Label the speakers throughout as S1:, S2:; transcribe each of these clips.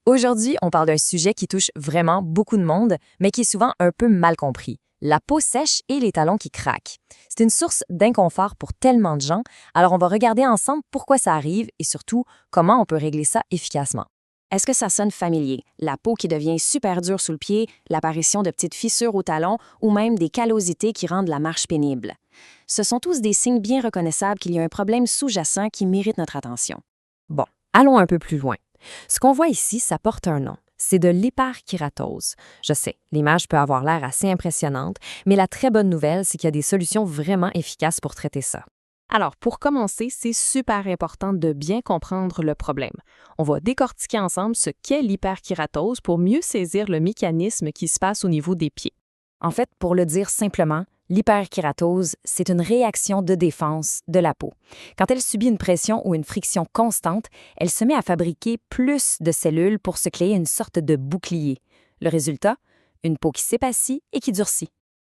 S1: Aujourd'hui, on parle d'un sujet qui touche vraiment beaucoup de monde, mais qui est souvent un peu mal compris. La peau sèche et les talons qui craquent. C'est une source d'inconfort pour tellement de gens, alors on va regarder ensemble pourquoi ça arrive et surtout comment on peut régler ça efficacement.
S2: Est-ce que ça sonne familier? La peau qui devient super dure sous le pied, l'apparition de petites fissures au talon ou même des callosités qui rendent la marche pénible. Ce sont tous des signes bien reconnaissables qu'il y a un problème sous-jacent qui mérite notre attention.
S1: Bon, allons un peu plus loin. Ce qu'on voit ici, ça porte un nom. C'est de l'hyperkératose. Je sais, l'image peut avoir l'air assez impressionnante, mais la très bonne nouvelle, c'est qu'il y a des solutions vraiment efficaces pour traiter ça.
S3: Alors, pour commencer, c'est super important de bien comprendre le problème. On va décortiquer ensemble ce qu'est l'hyperkératose pour mieux saisir le mécanisme qui se passe au niveau des pieds.
S1: En fait, pour le dire simplement, l'hyperkératose, c'est une réaction de défense de la peau. Quand elle subit une pression ou une friction constante, elle se met à fabriquer plus de cellules pour se créer une sorte de bouclier. Le résultat? Une peau qui s'épaissit et qui durcit.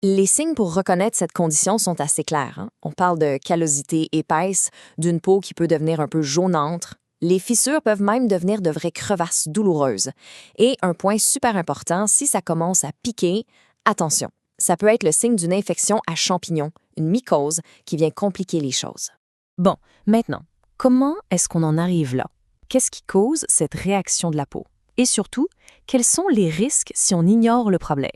S1: Les signes pour reconnaître cette condition sont assez clairs. On parle de callosité épaisse, d'une peau qui peut devenir un peu jaunâtre. Les fissures peuvent même devenir de vraies crevasses douloureuses. Et un point super important, si ça commence à piquer, attention, ça peut être le signe d'une infection à champignons, une mycose, qui vient compliquer les choses.
S3: Bon, maintenant, comment est-ce qu'on en arrive là? Qu'est-ce qui cause cette réaction de la peau? Et surtout, quels sont les risques si on ignore le problème?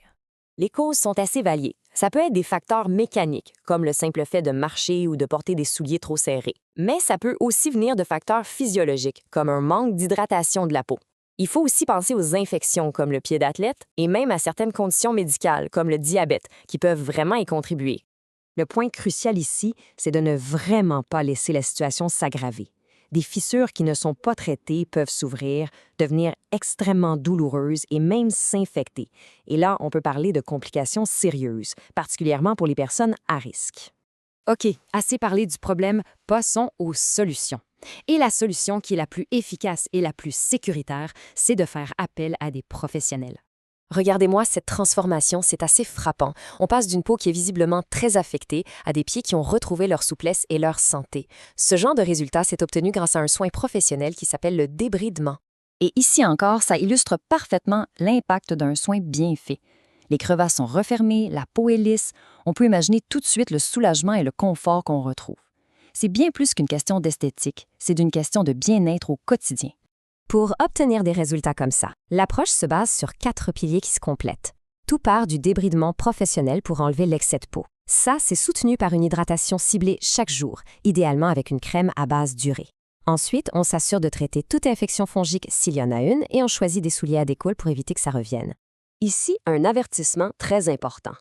S1: Les causes sont assez variées. Ça peut être des facteurs mécaniques, comme le simple fait de marcher ou de porter des souliers trop serrés. Mais ça peut aussi venir de facteurs physiologiques, comme un manque d'hydratation de la peau. Il faut aussi penser aux infections, comme le pied d'athlète, et même à certaines conditions médicales, comme le diabète, qui peuvent vraiment y contribuer. Le point crucial ici, c'est de ne vraiment pas laisser la situation s'aggraver. Des fissures qui ne sont pas traitées peuvent s'ouvrir, devenir extrêmement douloureuses et même s'infecter. Et là, on peut parler de complications sérieuses, particulièrement pour les personnes à risque. OK, assez parlé du problème, passons aux solutions. Et la solution qui est la plus efficace et la plus sécuritaire, c'est de faire appel à des professionnels. Regardez-moi cette transformation, c'est assez frappant. On passe d'une peau qui est visiblement très affectée à des pieds qui ont retrouvé leur souplesse et leur santé. Ce genre de résultat s'est obtenu grâce à un soin professionnel qui s'appelle le débridement. Et ici encore, ça illustre parfaitement l'impact d'un soin bien fait. Les crevasses sont refermées, la peau est lisse. On peut imaginer tout de suite le soulagement et le confort qu'on retrouve. C'est bien plus qu'une question d'esthétique, c'est d'une question de bien-être au quotidien. Pour obtenir des résultats comme ça, l'approche se base sur 4 piliers qui se complètent. Tout part du débridement professionnel pour enlever l'excès de peau. Ça, c'est soutenu par une hydratation ciblée chaque jour, idéalement avec une crème à base d'urée. Ensuite, on s'assure de traiter toute infection fongique s'il y en a une et on choisit des souliers adéquats pour éviter que ça revienne. Ici, un avertissement très important.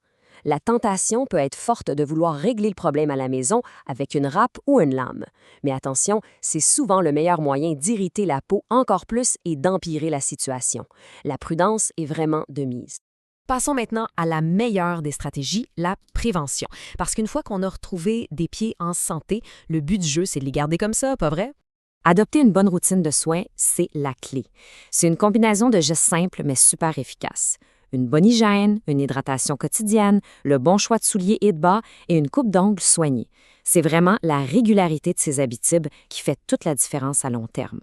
S1: La tentation peut être forte de vouloir régler le problème à la maison avec une râpe ou une lame. Mais attention, c'est souvent le meilleur moyen d'irriter la peau encore plus et d'empirer la situation. La prudence est vraiment de mise. Passons maintenant à la meilleure des stratégies, la prévention. Parce qu'une fois qu'on a retrouvé des pieds en santé, le but du jeu, c'est de les garder comme ça, pas vrai? Adopter une bonne routine de soins, c'est la clé. C'est une combinaison de gestes simples mais super efficaces. Une bonne hygiène, une hydratation quotidienne, le bon choix de souliers et de bas et une coupe d'ongles soignée. C'est vraiment la régularité de ces habitudes qui fait toute la différence à long terme.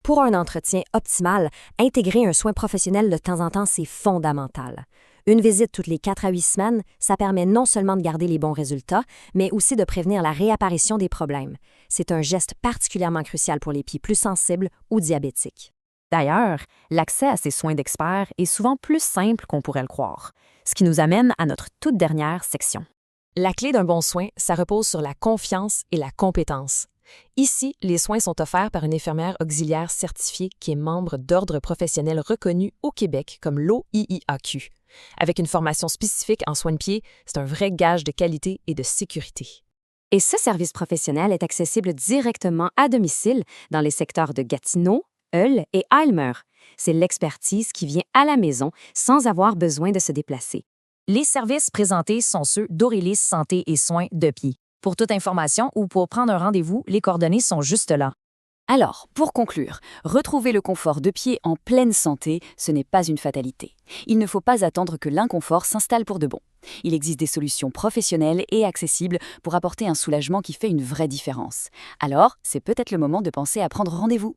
S1: Pour un entretien optimal, intégrer un soin professionnel de temps en temps, c'est fondamental. Une visite toutes les 4 à 8 semaines, ça permet non seulement de garder les bons résultats, mais aussi de prévenir la réapparition des problèmes. C'est un geste particulièrement crucial pour les pieds plus sensibles ou diabétiques. D'ailleurs, l'accès à ces soins d'experts est souvent plus simple qu'on pourrait le croire, ce qui nous amène à notre toute dernière section. La clé d'un bon soin, ça repose sur la confiance et la compétence. Ici, les soins sont offerts par une infirmière auxiliaire certifiée qui est membre d'ordre professionnel reconnu au Québec comme l'OIIAQ. Avec une formation spécifique en soins de pied, c'est un vrai gage de qualité et de sécurité. Et ce service professionnel est accessible directement à domicile dans les secteurs de Gatineau, Hull et Aylmer. C'est l'expertise qui vient à la maison sans avoir besoin de se déplacer. Les services présentés sont ceux d'Aurélis Santé et Soins de pied. Pour toute information ou pour prendre un rendez-vous, les coordonnées sont juste là.
S2: Alors, pour conclure, retrouver le confort de pied en pleine santé, ce n'est pas une fatalité. Il ne faut pas attendre que l'inconfort s'installe pour de bon. Il existe des solutions professionnelles et accessibles pour apporter un soulagement qui fait une vraie différence. Alors, c'est peut-être le moment de penser à prendre rendez-vous.